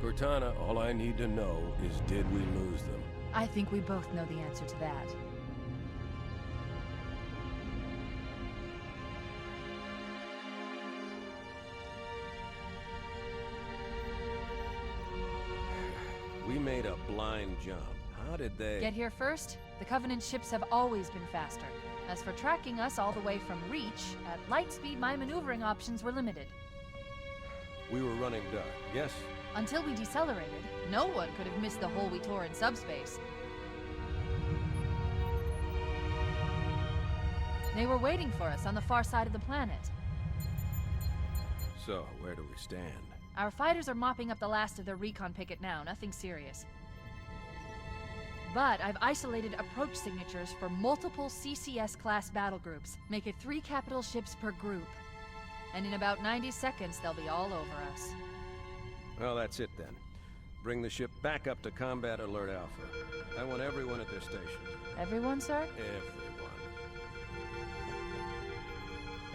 Cortana, all I need to know is did we lose them? I think we both know the answer to that. We made a blind jump. How did they... Get here first? The Covenant ships have always been faster. As for tracking us all the way from Reach, at light speed my maneuvering options were limited. We were running dark, yes? Until we decelerated, no one could have missed the hole we tore in subspace. They were waiting for us on the far side of the planet. So, where do we stand? Our fighters are mopping up the last of their recon picket now, nothing serious. But I've isolated approach signatures for multiple CCS-class battle groups. Make it 3 capital ships per group. And in about 90 seconds, they'll be all over us. Well, that's it then. Bring the ship back up to Combat Alert Alpha. I want everyone at their stations. Everyone, sir? Everyone.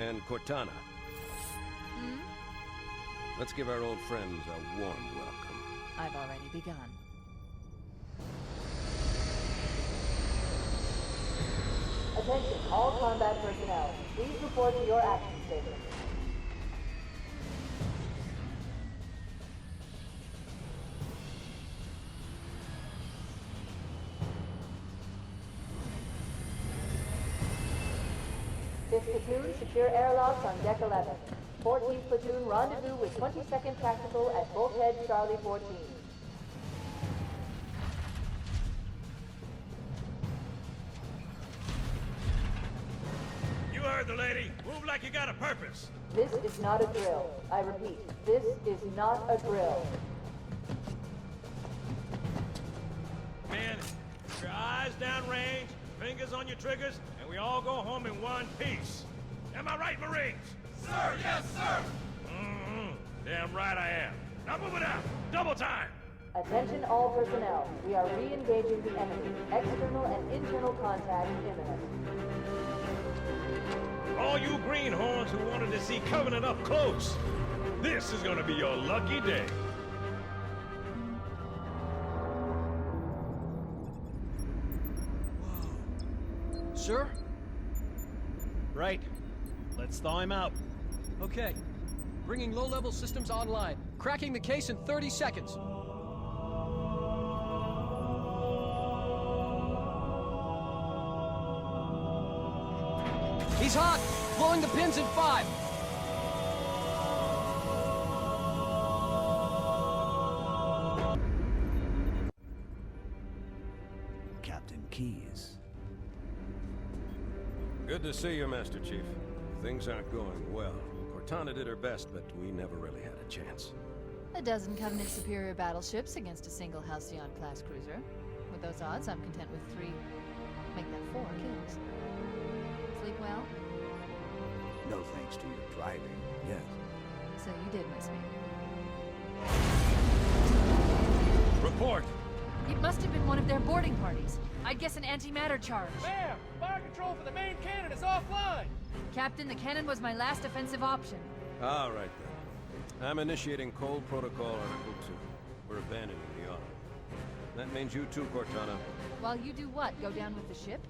And Cortana. Hmm? Let's give our old friends a warm welcome. I've already begun. Attention, all combat personnel. Please report to your action station. Fifth platoon, secure airlocks on deck 11. 14th platoon, rendezvous with 22nd Tactical at Bulkhead Charlie 14. You heard the lady. Move like you got a purpose. This is not a drill. I repeat, this is not a drill. Man, keep your eyes downrange, fingers on your triggers, and we all go home in one piece. Am I right, Marines? Sir, yes, sir! Mm-hmm. Damn right I am. Now move it out. Double time. Attention all personnel. We are re-engaging the enemy. External and internal contact imminent. All you greenhorns who wanted to see Covenant up close, this is gonna be your lucky day. Sir? Right. Let's thaw him out. Okay. Bringing low-level systems online. Cracking the case in 30 seconds. He's hot! Blowing the pins in 5! Captain Keyes. Good to see you, Master Chief. Things aren't going well. Cortana did her best, but we never really had a chance. A dozen Covenant superior battleships against a single Halcyon-class cruiser. With those odds, I'm content with 3, make that 4 kills. Sleep well? No thanks to your driving, yes. So you did miss me. Report. It must have been one of their boarding parties. I'd guess an antimatter charge. Ma'am! Fire control for the main cannon is offline! Captain, the cannon was my last offensive option. All right, then. I'm initiating Cold Protocol Article 2. We're abandoning the Autumn. That means you too, Cortana. While you do what? Go down with the ship?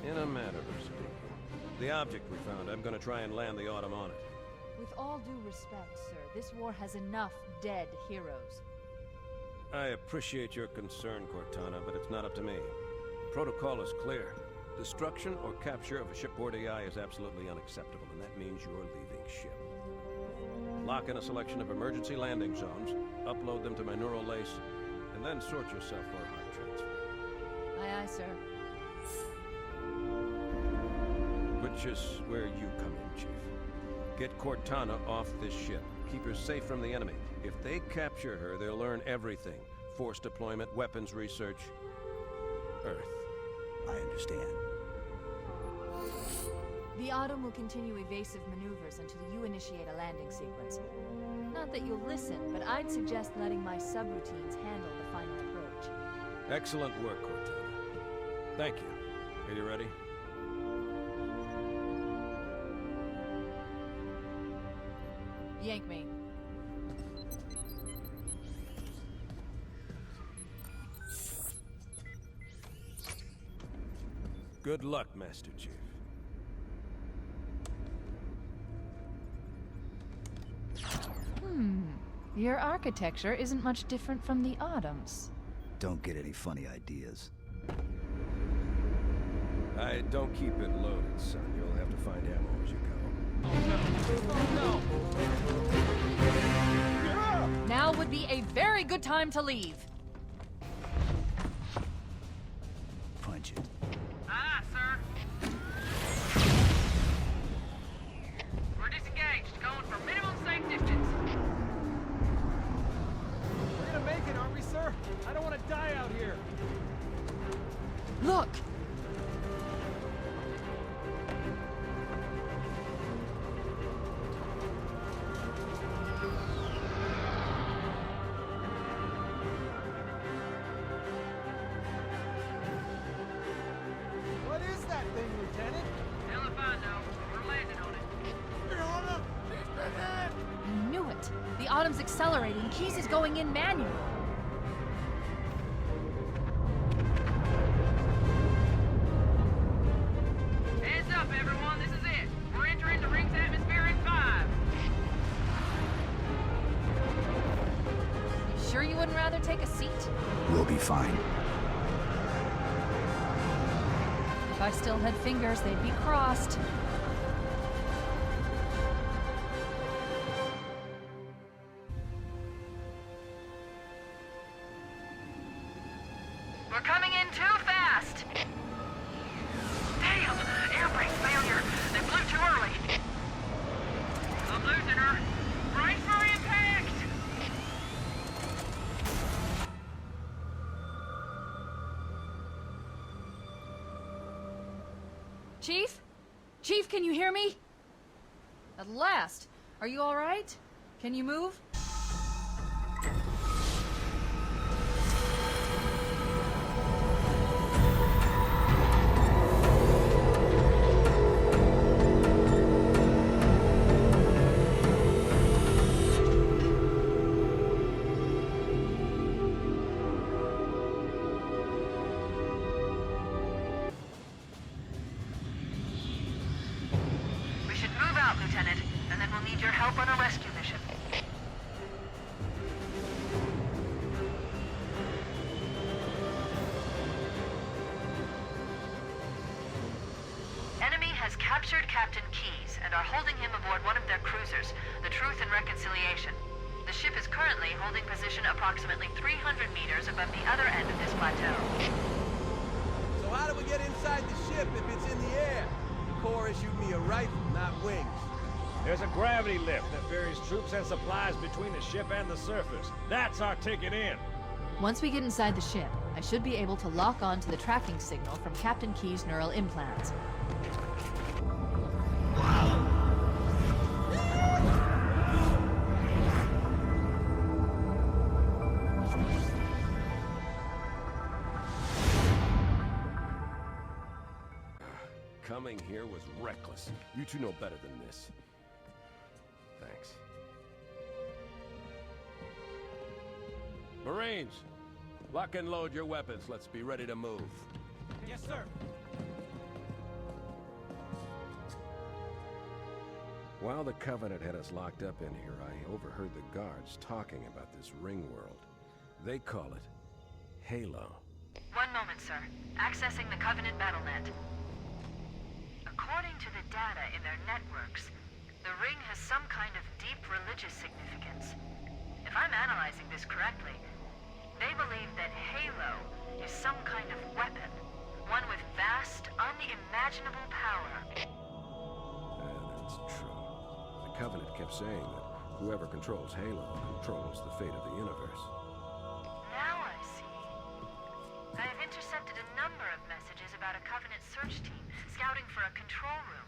In a matter of speaking. The object we found, I'm gonna try and land the Autumn on it. With all due respect, sir, this war has enough dead heroes. I appreciate your concern, Cortana, but it's not up to me. Protocol is clear. Destruction or capture of a shipboard AI is absolutely unacceptable, and that means you're leaving ship. Lock in a selection of emergency landing zones, upload them to my neural lace, and then sort yourself for a heart transfer. Aye, aye, sir. Which is where you come in, Chief. Get Cortana off this ship. Keep her safe from the enemy. If they capture her, they'll learn everything. Force deployment, weapons research, Earth. I understand. The Autumn will continue evasive maneuvers until you initiate a landing sequence. Not that you'll listen, but I'd suggest letting my subroutines handle the final approach. Excellent work, Cortana. Thank you. Are you ready? Yank me. Good luck, Master Chief. Your architecture isn't much different from the Autumn's. Don't get any funny ideas. I don't keep it loaded, son. You'll have to find ammo as you go. Now would be a very good time to leave. Punch it. Aye, sir. We're disengaged, going for minimum safe distance. We're gonna make it, aren't we, sir? I don't want to die out here. Look! What is that thing, Lieutenant? Hell if I know. We're landing on it. I knew it! The Autumn's accelerating. Keyes is going in manual. Heads up, everyone. This is it. We're entering the ring's atmosphere in 5. You sure you wouldn't rather take a seat? We'll be fine. If I still had fingers, they'd be crossed. We're coming in too fast. Damn! Air brake failure. They blew too early. I'm losing her. Brace for impact! Chief? Chief, can you hear me? At last! Are you alright? Can you move? We should move out, Lieutenant, and then we'll need your help on a rescue mission. Enemy has captured Captain Keyes and are holding him aboard one of their cruisers, the Truth and Reconciliation. The ship is currently holding position approximately 300 meters above the other end of this plateau. So how do we get inside the ship if it's in the air? The Corps issued me a rifle, not wings. There's a gravity lift that ferries troops and supplies between the ship and the surface. That's our ticket in. Once we get inside the ship, I should be able to lock on to the tracking signal from Captain Keyes' neural implants. Coming here was reckless. You two know better than this. Thanks. Marines, lock and load your weapons. Let's be ready to move. Yes, sir. While the Covenant had us locked up in here, I overheard the guards talking about this ring world. They call it Halo. One moment, sir. Accessing the Covenant BattleNet. According to the data in their networks, the ring has some kind of deep religious significance. If I'm analyzing this correctly, they believe that Halo is some kind of weapon, one with vast, unimaginable power. That's true. The Covenant kept saying that whoever controls Halo controls the fate of the universe. Now I see. I have intercepted a number of messages about a Covenant search team scouting for a control room.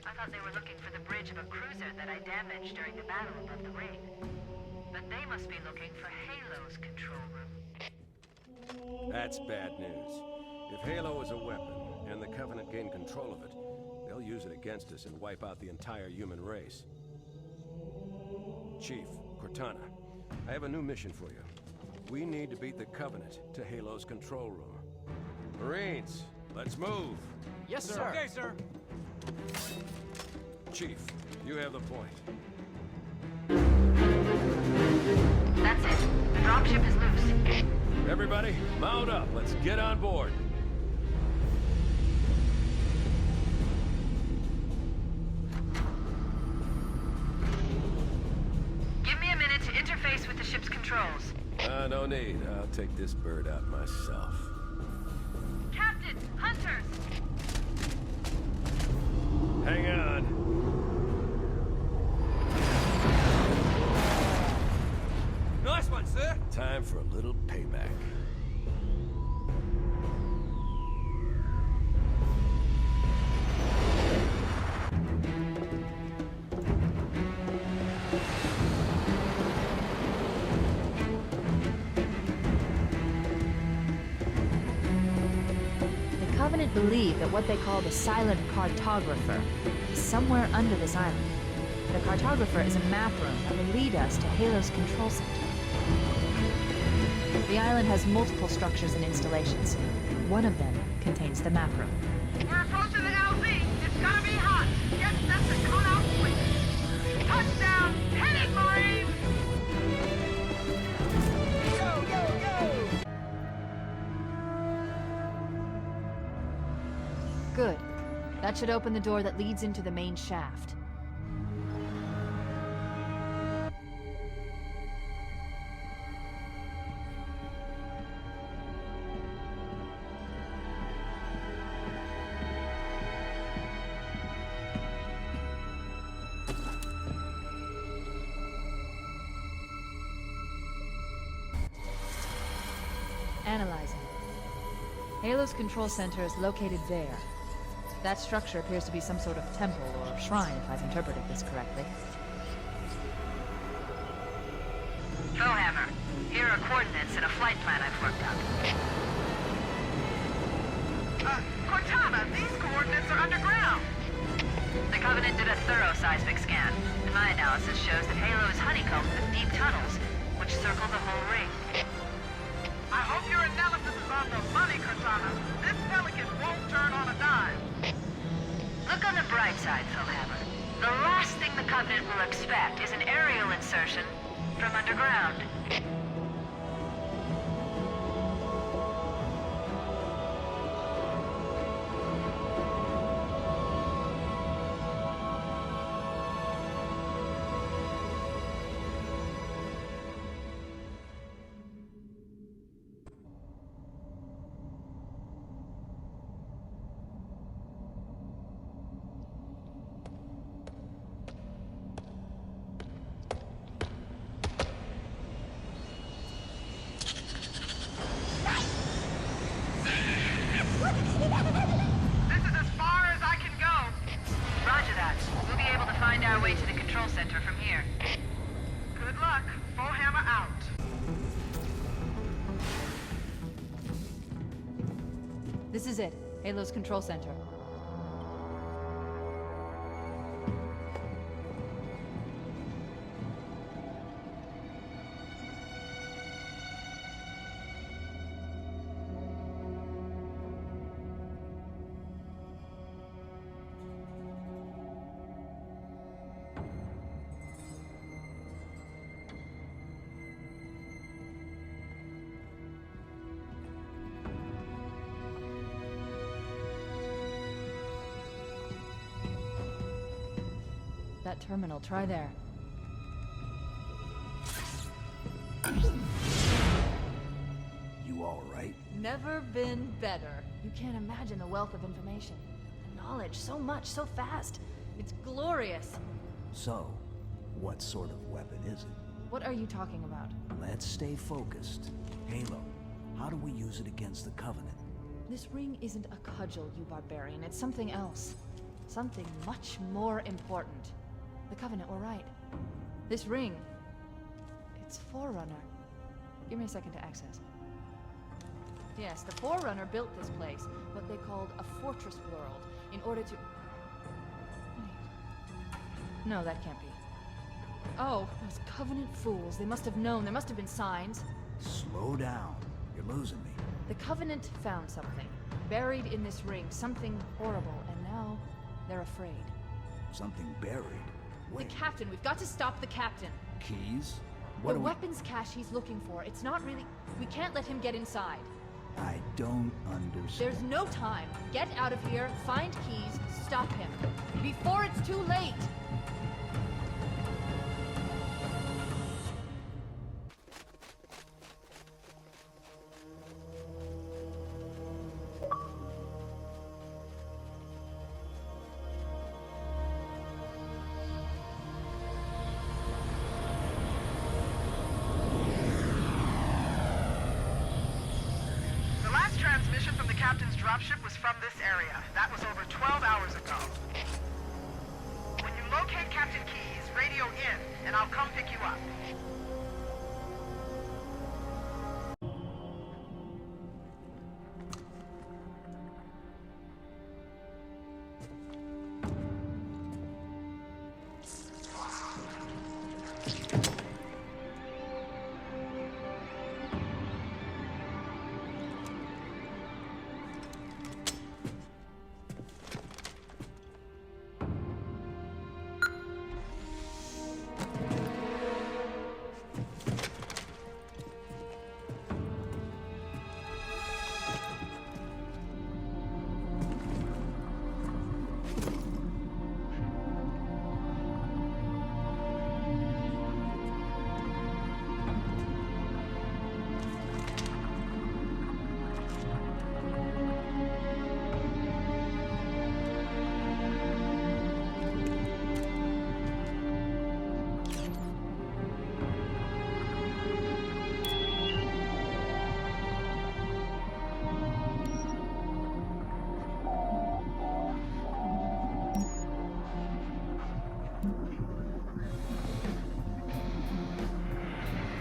I thought they were looking for the bridge of a cruiser that I damaged during the battle above the ring. But they must be looking for Halo's control room. That's bad news. If Halo is a weapon, and the Covenant gain control of it, they'll use it against us and wipe out the entire human race. Chief, Cortana, I have a new mission for you. We need to beat the Covenant to Halo's control room. Marines, Let's move. Yes, sir. Okay, sir. Chief, you have the point. That's it. The dropship is loose. Everybody, mount up. Let's get on board. Give me a minute to interface with the ship's controls. No need. I'll take this bird out myself. Captain, hunters! Hang on. Nice one, sir. Time for a little payback. The Covenant believe that what they call the Silent Cartographer is somewhere under this island. The Cartographer is a map room that will lead us to Halo's control center. The island has multiple structures and installations. One of them contains the map room. We're approaching the LZ. It's gonna be hot. Get set to come out quick. Touchdown! Hit it, Marines! Go, go, go! Good. That should open the door that leads into the main shaft. Analyzing. Halo's control center is located there. That structure appears to be some sort of temple or shrine, if I've interpreted this correctly. Bowhammer, here are coordinates and a flight plan I've worked out. Cortana, these coordinates are underground. The Covenant did a thorough seismic scan, and my analysis shows that Halo is honeycombed with deep tunnels, which circle the whole ring. I hope your analysis is on the money, Cortana. This Pelican won't turn on a dime. Look on the bright side, Bowhammer. The last thing the Covenant will expect is an aerial insertion from underground. This is as far as I can go. Roger that. We'll be able to find our way to the control center from here. Good luck. Bowhammer out. This is it. Halo's control center. That terminal, try there. You all right? Never been better. You can't imagine the wealth of information. The knowledge, so much, so fast. It's glorious. So, what sort of weapon is it? What are you talking about? Let's stay focused. Halo, how do we use it against the Covenant? This ring isn't a cudgel, you barbarian. It's something else. Something much more important. The Covenant were right. This ring... it's Forerunner. Give me a second to access. Yes, the Forerunner built this place, what they called a fortress world, in order to... Wait. No, that can't be. Oh, those Covenant fools. They must have known. There must have been signs. Slow down. You're losing me. The Covenant found something. buried in this ring, something horrible, and now they're afraid. Something buried. The Wait, captain, we've got to stop the captain. keys? The What do weapons cache he's looking for, it's not really... We can't let him get inside. I don't understand. There's no time. Get out of here, find keys, stop him. Before it's too late! The last transmission from the captain's dropship was from this area. That was over 12 hours ago. When you locate Captain Keyes, radio in, and I'll come pick you up.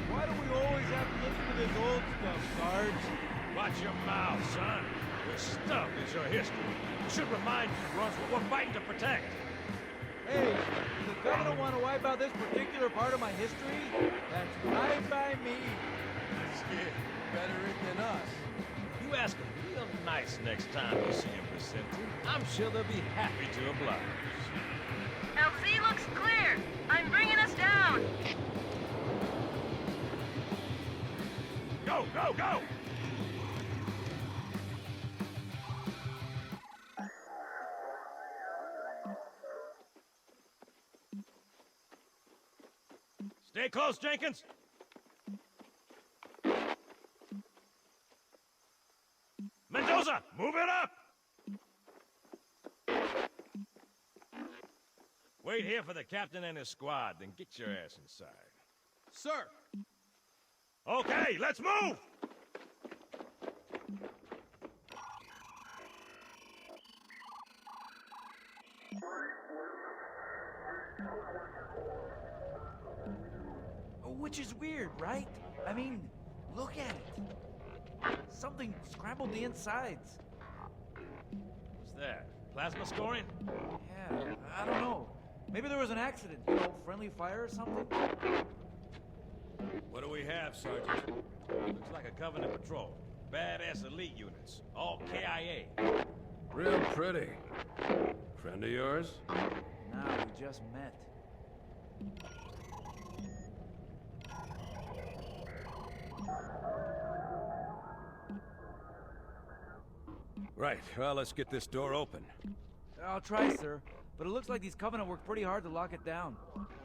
Why do we always have to listen to this old stuff, Sarge? Watch your mouth, son. This stuff is your history. It should remind you, Russ, what we're fighting to protect. Hey, does the governor want to wipe out this particular part of my history? That's fine by me. Yeah, better it than us. You ask them real nice next time you see him, Vicente. I'm sure they'll be happy to oblige. LZ looks clear. I'm bringing us down. Go, go, go! Stay close, Jenkins. Mendoza, move it up! Wait here for the captain and his squad, then get your ass inside. Sir! Okay, let's move! Which is weird, right? I mean, look at it. Something scrambled the insides. What's that? Plasma scoring? Yeah, I don't know. Maybe there was an accident, friendly fire or something. What do we have, Sergeant? Looks like a Covenant patrol. Badass elite units. All KIA. Real pretty. Friend of yours? Nah, we just met. Right, well, let's get this door open. I'll try, sir. But it looks like these Covenant worked pretty hard to lock it down.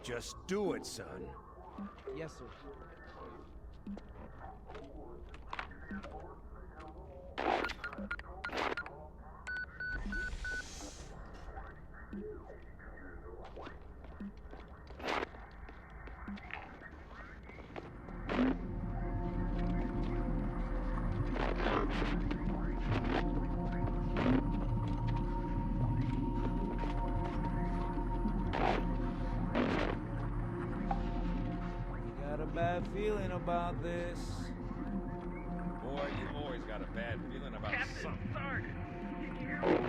Just do it, son. Yes, sir. Bad feeling about this. Boy, you always got a bad feeling about something. Sarge, can you hear me?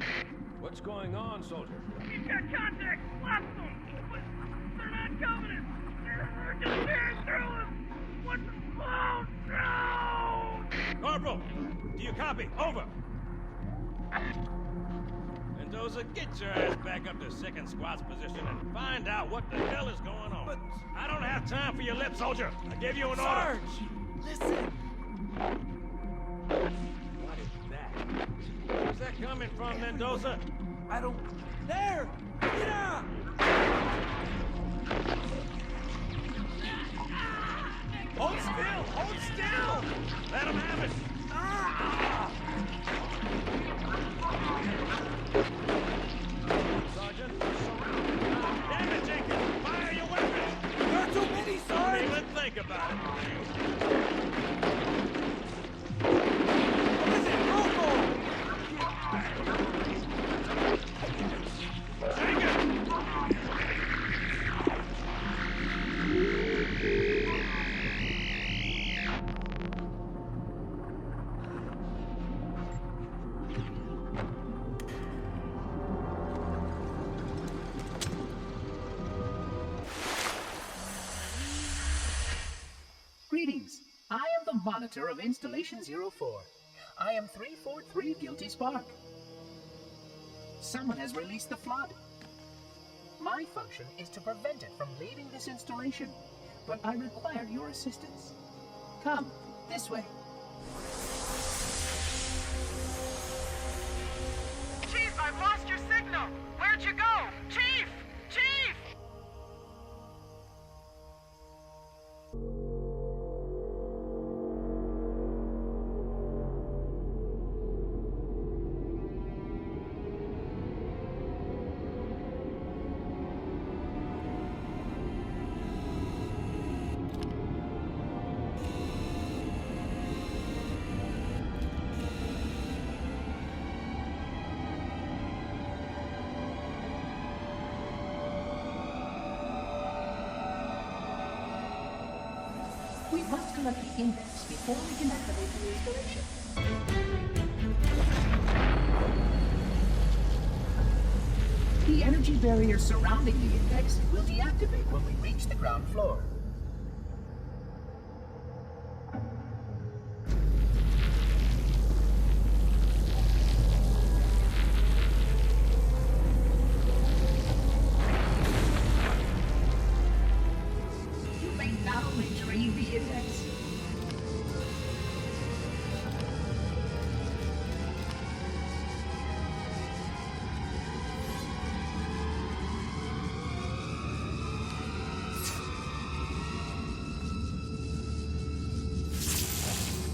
What's going on, soldier? He's got contact. Lost them. But they're not Covenant. They're just tearing through us. What the... Oh, no! Corporal, do you copy? Over. Mendoza, get your ass back up to second squat's position and find out what the hell is going on. But I don't have time for your lip, soldier. I gave you an order. Sarge, listen. What is that? Where's that coming from, Mendoza? I don't... There! Mira! Hold still! Hold still! Let him have it! Sergeant, damn it, Jenkins! Fire your weapons! There are too many, Don't Sarge! even think about it. What is it? Rocco! Greetings. I am the monitor of Installation 04. I am 343 Guilty Spark. Someone has released the flood. My function is to prevent it from leaving this installation, but I require your assistance. Come, this way. Chief, I've lost your signal. Where'd you go? Chief! Chief! We must collect the index before we can activate the installation. The energy barrier surrounding the index will deactivate when we reach the ground floor. You may now retrieve the index.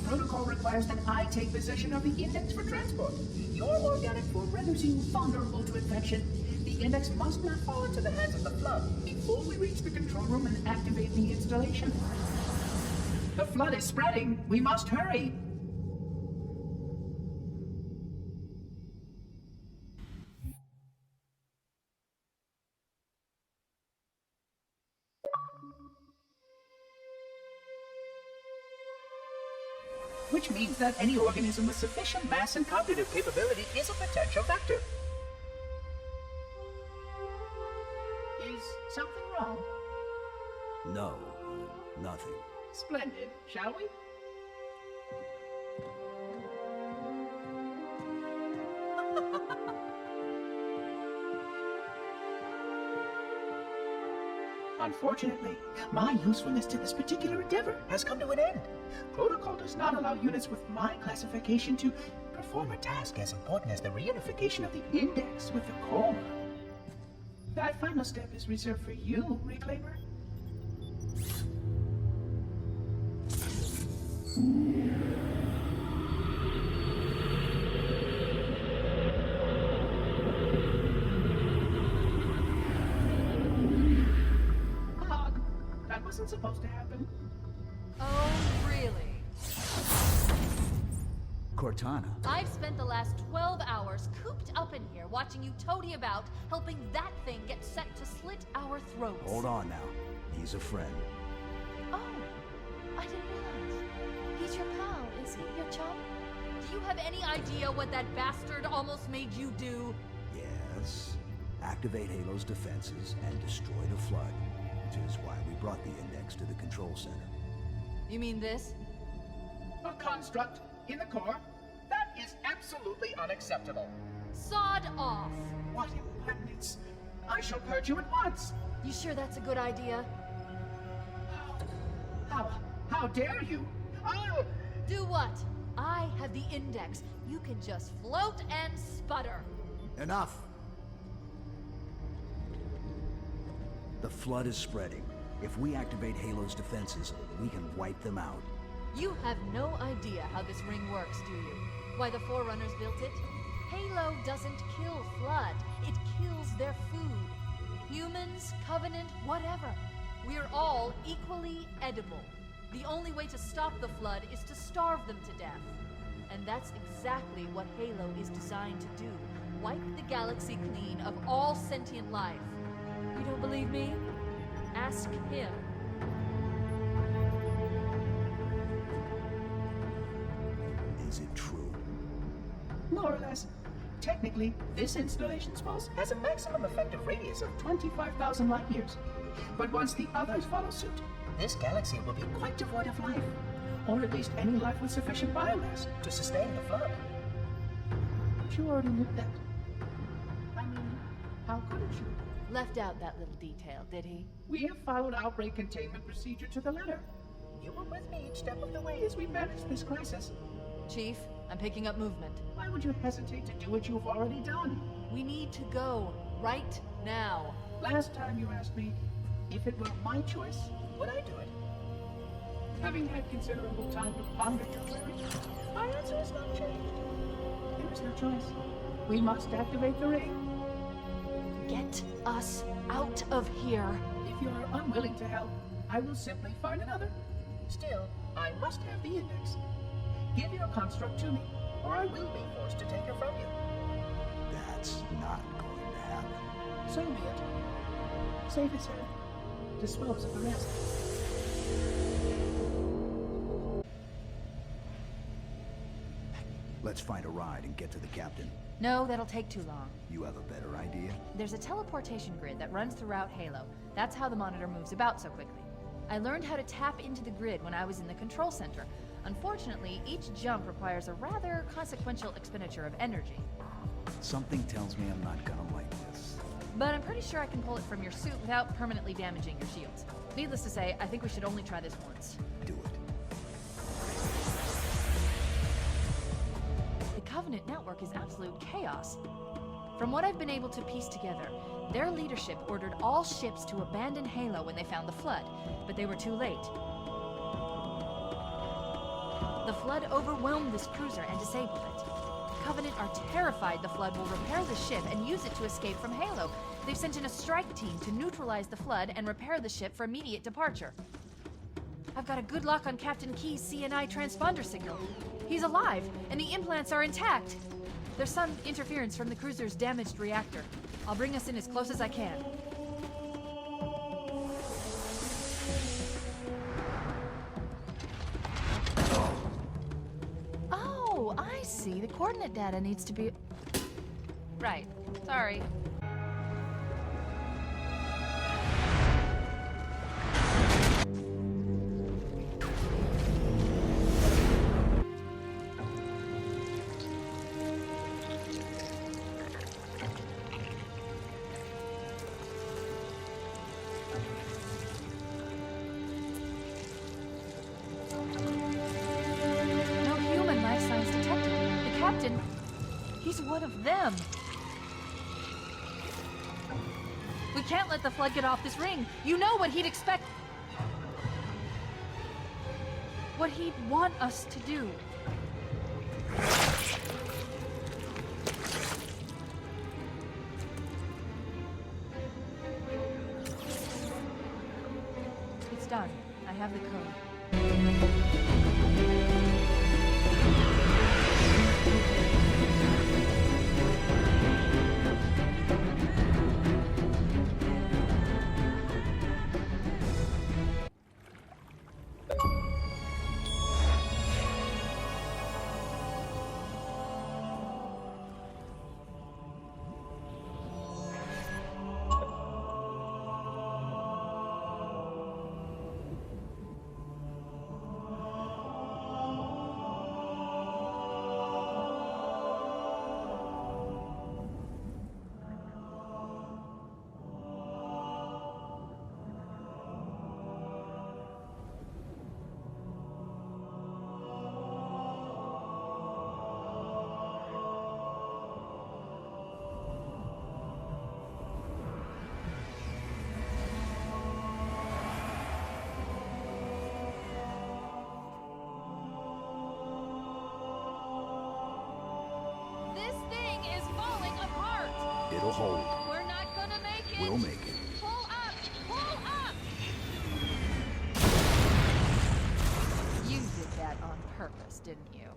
Protocol requires that I take possession of the index for transport. Your organic food renders you vulnerable to infection. The index must not fall into the hands of the flood before we reach the control room and activate the installation. The flood is spreading. We must hurry. Which means that any organism with sufficient mass and cognitive capability is a potential vector. Is something wrong? No, nothing. Splendid, shall we? Unfortunately, my usefulness to this particular endeavor has come to an end. Protocol does not allow units with my classification to perform a task as important as the reunification of the index with the core. That final step is reserved for you, Reclaimer. That wasn't supposed to happen. Oh, really? Cortana. I've spent the last 12 hours cooped up in here watching you toady about, helping that thing get set to slit our throats. Hold on now. He's a friend. Oh, I didn't realize. He's your pal, is he? Your chum? Do you have any idea what that bastard almost made you do? Yes. Activate Halo's defenses and destroy the flood, which is why we brought the index to the control center. You mean this? A construct in the core? That is absolutely absolutely unacceptable. Sod off! What impertinence! I shall purge you at once! You sure that's a good idea? How dare you? I'll... Do what? I have the index. You can just float and sputter. Enough! The flood is spreading. If we activate Halo's defenses, we can wipe them out. You have no idea how this ring works, do you? Why the Forerunners built it? Halo doesn't kill Flood. It kills their food. Humans, Covenant, whatever. We're all equally edible. The only way to stop the Flood is to starve them to death. And that's exactly what Halo is designed to do. Wipe the galaxy clean of all sentient life. You don't believe me? Ask him. Is it true? More or less. Technically, this installation's pulse has a maximum effective radius of 25,000 light years. But once the others follow suit, this galaxy will be quite devoid of life. Or at least any life with sufficient biomass to sustain the flood. But you already knew that. I mean, how couldn't you? Left out that little detail, did he? We have followed outbreak containment procedure to the letter. You were with me each step of the way as we managed this crisis. Chief, I'm picking up movement. Why would you hesitate to do what you've already done? We need to go. Right now. Last time you asked me if it were my choice, would I do it? Having had considerable time to ponder your query, my answer has not changed. There is no choice. We must activate the ring. Get us out of here. If you are unwilling to help, I will simply find another. Still, I must have the index. Give your construct to me, or I will be forced to take it from you. That's not going to happen. So be it. Save his head. Dispose of the rest. Let's find a ride and get to the captain. No, that'll take too long. You have a better idea? There's a teleportation grid that runs throughout Halo. That's how the monitor moves about so quickly. I learned how to tap into the grid when I was in the control center. Unfortunately, each jump requires a rather consequential expenditure of energy. Something tells me I'm not gonna like this. But I'm pretty sure I can pull it from your suit without permanently damaging your shields. Needless to say, I think we should only try this once. Do it. The Covenant network is absolute chaos. From what I've been able to piece together, their leadership ordered all ships to abandon Halo when they found the Flood, but they were too late. The Flood overwhelmed this cruiser and disabled it. Covenant are terrified the Flood will repair the ship and use it to escape from Halo. They've sent in a strike team to neutralize the Flood and repair the ship for immediate departure. I've got a good lock on Captain Key's CNI transponder signal. He's alive, and the implants are intact. There's some interference from the cruiser's damaged reactor. I'll bring us in as close as I can. Oh, I see. The coordinate data needs to be... Right. Sorry. He's one of them. We can't let the Flood get off this ring. You know what he'd expect. What he'd want us to do. It's done. I have the code. This thing is falling apart! It'll hold. We're not gonna make it! We'll make it. Pull up! Pull up! You did that on purpose, didn't you?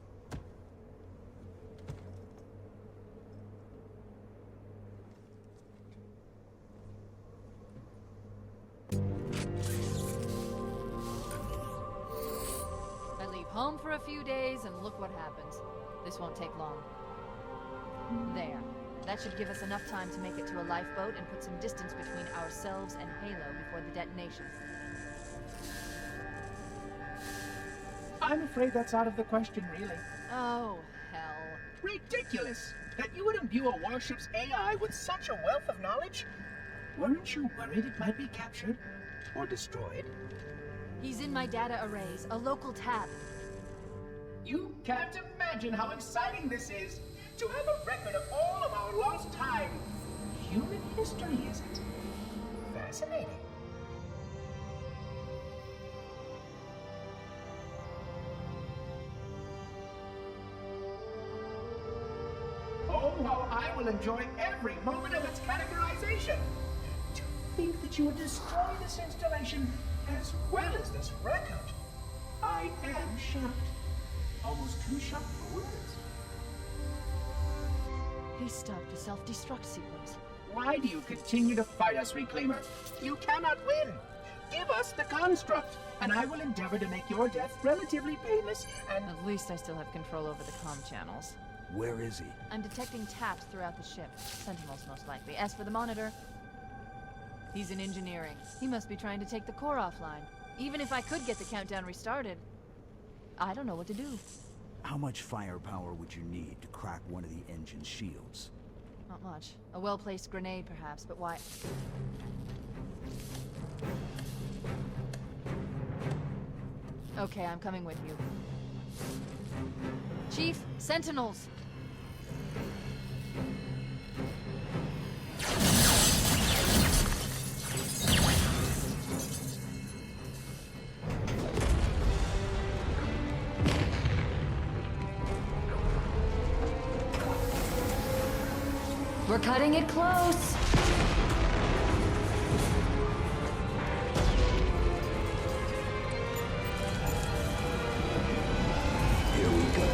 I leave home for a few days and look what happens. This won't take long. There. That should give us enough time to make it to a lifeboat and put some distance between ourselves and Halo before the detonation. I'm afraid that's out of the question, really. Oh, hell. Ridiculous! That you would imbue a warship's AI with such a wealth of knowledge? Weren't you worried it might be captured? Or destroyed? He's in my data arrays, a local tab. You can't imagine how exciting this is! To have a record of all of our lost time! Human history, is it? Fascinating. Oh, how I will enjoy every moment of its categorization! To think that you would destroy this installation as well as this record! I am shocked. Almost too shocked for words. He stopped a self-destruct sequence. Why do you continue to fight us, Reclaimer? You cannot win! Give us the construct, and I will endeavor to make your death relatively painless and... At least I still have control over the comm channels. Where is he? I'm detecting taps throughout the ship. Sentinels, most likely. As for the monitor, he's in engineering. He must be trying to take the core offline. Even if I could get the countdown restarted, I don't know what to do. How much firepower would you need to crack one of the engine's shields? Not much. A well-placed grenade, perhaps, but why? Okay, I'm coming with you. Chief, Sentinels! We're cutting it close! Here we go.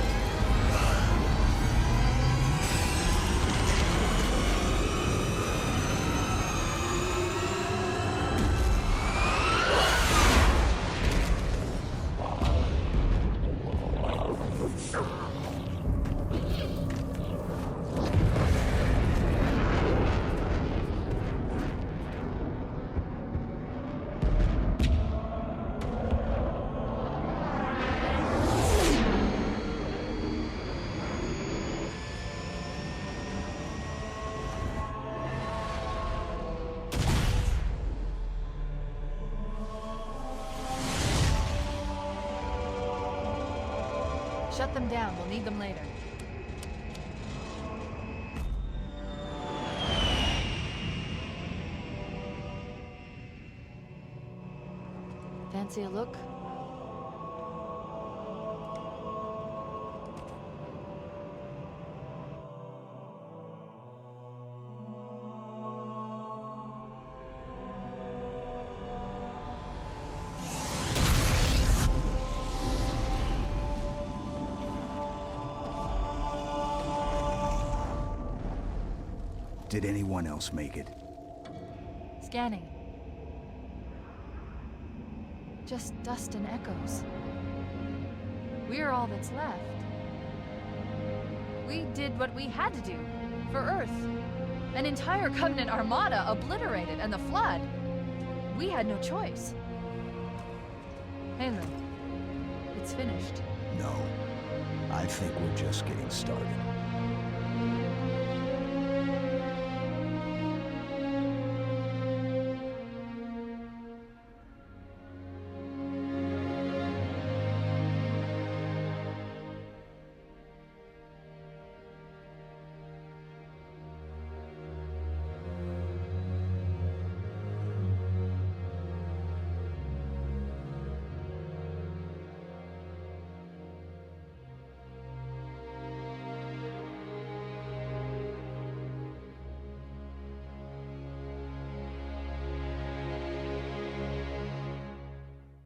Shut them down. We'll need them later. Fancy a look? Did anyone else make it? Scanning. Just dust and echoes. We're all that's left. We did what we had to do. For Earth. An entire Covenant armada obliterated, and the Flood. We had no choice. Halo, it's finished. No. I think we're just getting started.